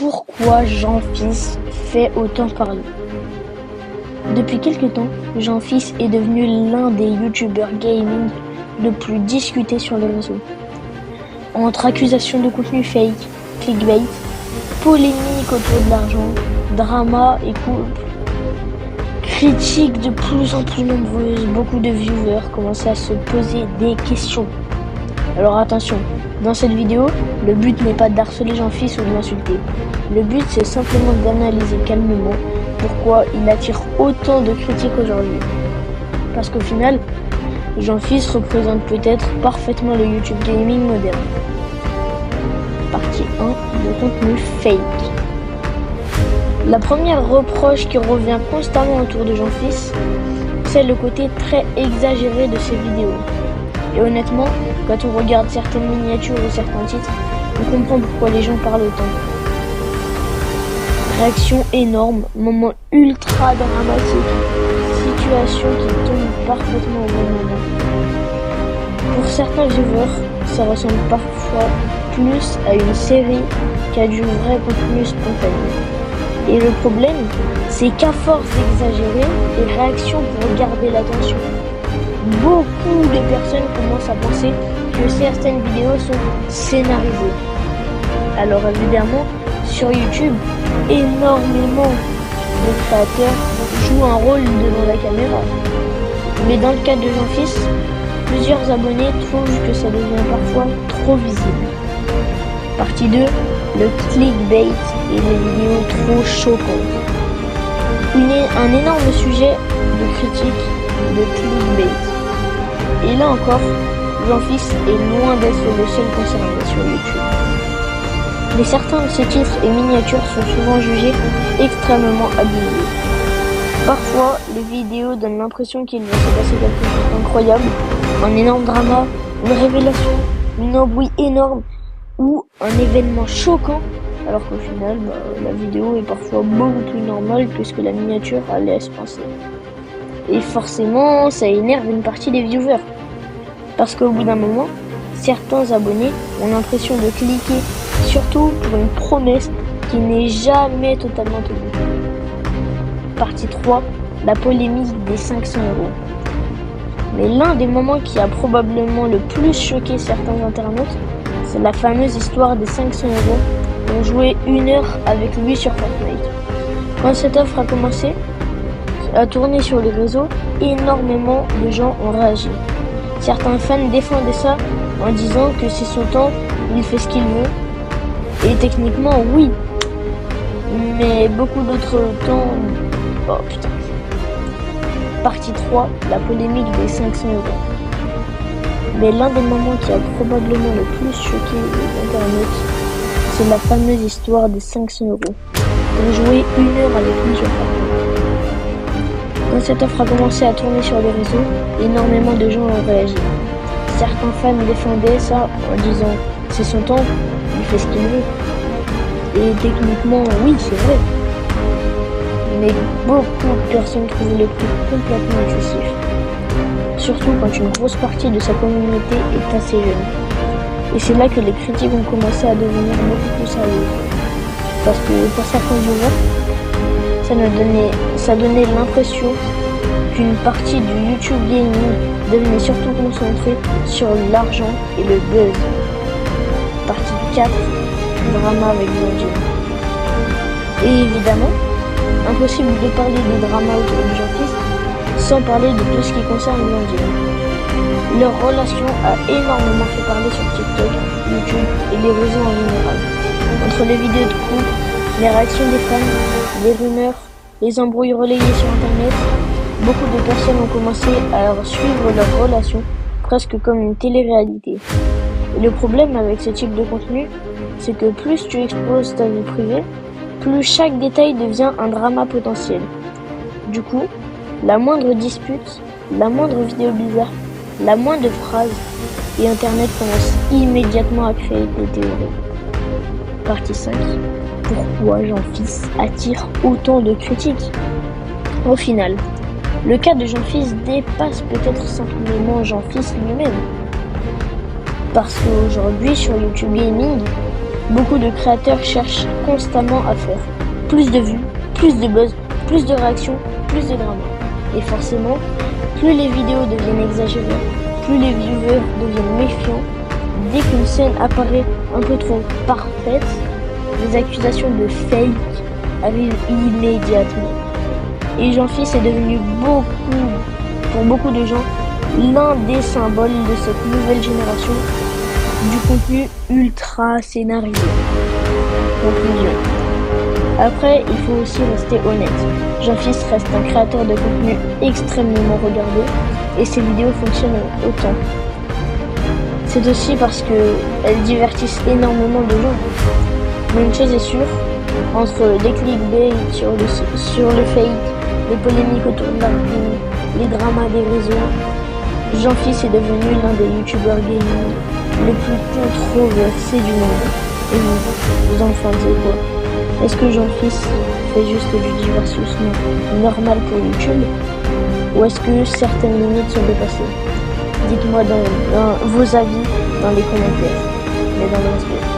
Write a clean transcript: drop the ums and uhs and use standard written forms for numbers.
Pourquoi Jean-Fils fait autant parler? Depuis quelque temps, Jean-Fils est devenu l'un des youtubeurs gaming le plus discuté sur les réseaux. Entre accusations de contenu fake, clickbait, polémique autour de l'argent, drama et couple, critiques de plus en plus nombreuses, beaucoup de viewers commencent à se poser des questions. Alors attention, dans cette vidéo, le but n'est pas d'harceler Jean-Fils ou de l'insulter. Le but c'est simplement d'analyser calmement pourquoi il attire autant de critiques aujourd'hui. Parce qu'au final, Jean-Fils représente peut-être parfaitement le YouTube gaming moderne. Partie 1, le contenu fake. La première reproche qui revient constamment autour de Jean-Fils, c'est le côté très exagéré de ses vidéos. Et honnêtement, quand on regarde certaines miniatures ou certains titres, on comprend pourquoi les gens parlent autant. Réaction énorme, moment ultra dramatique, situation qui tombe parfaitement au bon moment. Pour certains viewers, ça ressemble parfois plus à une série qu'à du vrai contenu spontané. Et le problème, c'est qu'à force d'exagérer, les réactions pour garder l'attention. Beaucoup de personnes commencent à penser que certaines vidéos sont scénarisées. Alors évidemment, sur YouTube, énormément de créateurs jouent un rôle devant la caméra. Mais dans le cas de Jean-Fils, plusieurs abonnés trouvent que ça devient parfois trop visible. Partie 2, le clickbait et les vidéos trop choquantes. Un énorme sujet de critique de clickbait. Et là encore, Jean-Fils est loin d'être le seul concerné sur YouTube. Mais certains de ces titres et miniatures sont souvent jugés extrêmement abusés. Parfois, les vidéos donnent l'impression qu'il va se passer quelque chose d'incroyable, un énorme drama, une révélation, une embrouille énorme ou un événement choquant, alors qu'au final, la vidéo est parfois beaucoup plus normale que ce que la miniature laisse penser. Et forcément, ça énerve une partie des viewers. Parce qu'au bout d'un moment, certains abonnés ont l'impression de cliquer, surtout pour une promesse qui n'est jamais totalement tenue. Partie 3, la polémique des 500 €. Mais l'un des moments qui a probablement le plus choqué certains internautes, c'est la fameuse histoire des 500 € pour jouer 1 heure avec lui sur Fortnite. Quand cette offre a commencé à tourner sur les réseaux, énormément de gens ont réagi. Certains fans défendaient ça en disant que c'est son temps, il fait ce qu'il veut. Et techniquement, oui. Mais beaucoup d'autres temps... Oh putain. Partie 3, la polémique des 500 €. Mais l'un des moments qui a probablement le plus choqué les internautes, c'est la fameuse histoire des 500 € pour jouer 1 heure avec lui sur Fortnite. Quand cette offre a commencé à tourner sur les réseaux, énormément de gens ont réagi. Certains fans défendaient ça en disant « c'est son temps, il fait ce qu'il veut ». Et techniquement, oui, c'est vrai. Mais beaucoup de personnes trouvent le prix complètement excessif. Surtout quand une grosse partie de sa communauté est assez jeune. Et c'est là que les critiques ont commencé à devenir beaucoup plus sérieuses. Parce que pour certains viewers, ça donnait l'impression qu'une partie du YouTube gaming devenait surtout concentrée sur l'argent et le buzz. Partie 4, drama avec Blondine. Et évidemment, impossible de parler des dramas autour de Jean-Fils sans parler de tout ce qui concerne Blondine. Leur relation a énormément fait parler sur TikTok, YouTube et les réseaux en général. Entre les vidéos de couple, les réactions des fans, les rumeurs, les embrouilles relayées sur internet, beaucoup de personnes ont commencé à suivre leur relation presque comme une télé-réalité. Et le problème avec ce type de contenu, c'est que plus tu exposes ta vie privée, plus chaque détail devient un drama potentiel. Du coup, la moindre dispute, la moindre vidéo bizarre, la moindre phrase, et internet commence immédiatement à créer des théories. Partie 5. Pourquoi Jean-Fils attire autant de critiques? Au final, le cas de Jean-Fils dépasse peut-être simplement Jean-Fils lui-même. Parce qu'aujourd'hui, sur YouTube Gaming, Beaucoup de créateurs cherchent constamment à faire plus de vues, plus de buzz, plus de réactions, plus de drama. Et forcément, plus les vidéos deviennent exagérées, plus les viewers deviennent méfiants. Dès qu'une scène apparaît un peu trop parfaite, les accusations de fake arrivent immédiatement. Et Jean-Fils est devenu pour beaucoup de gens, l'un des symboles de cette nouvelle génération du contenu ultra scénarisé. Conclusion. Après, il faut aussi rester honnête. Jean-Fils reste un créateur de contenu extrêmement regardé et ses vidéos fonctionnent autant. C'est aussi parce qu'elles divertissent énormément de gens. Mais une chose est sûre, entre les clickbait sur le fake, les polémiques autour de l'argent, les dramas des réseaux, Jean-Fils est devenu l'un des youtubeurs gaming les plus controversés du monde. Et vous en pensez quoi? Est-ce que Jean-Fils fait juste du divertissement normal pour YouTube? Ou est-ce que certaines limites sont dépassées? Dites-moi dans vos avis dans les commentaires. Mais dans le respect.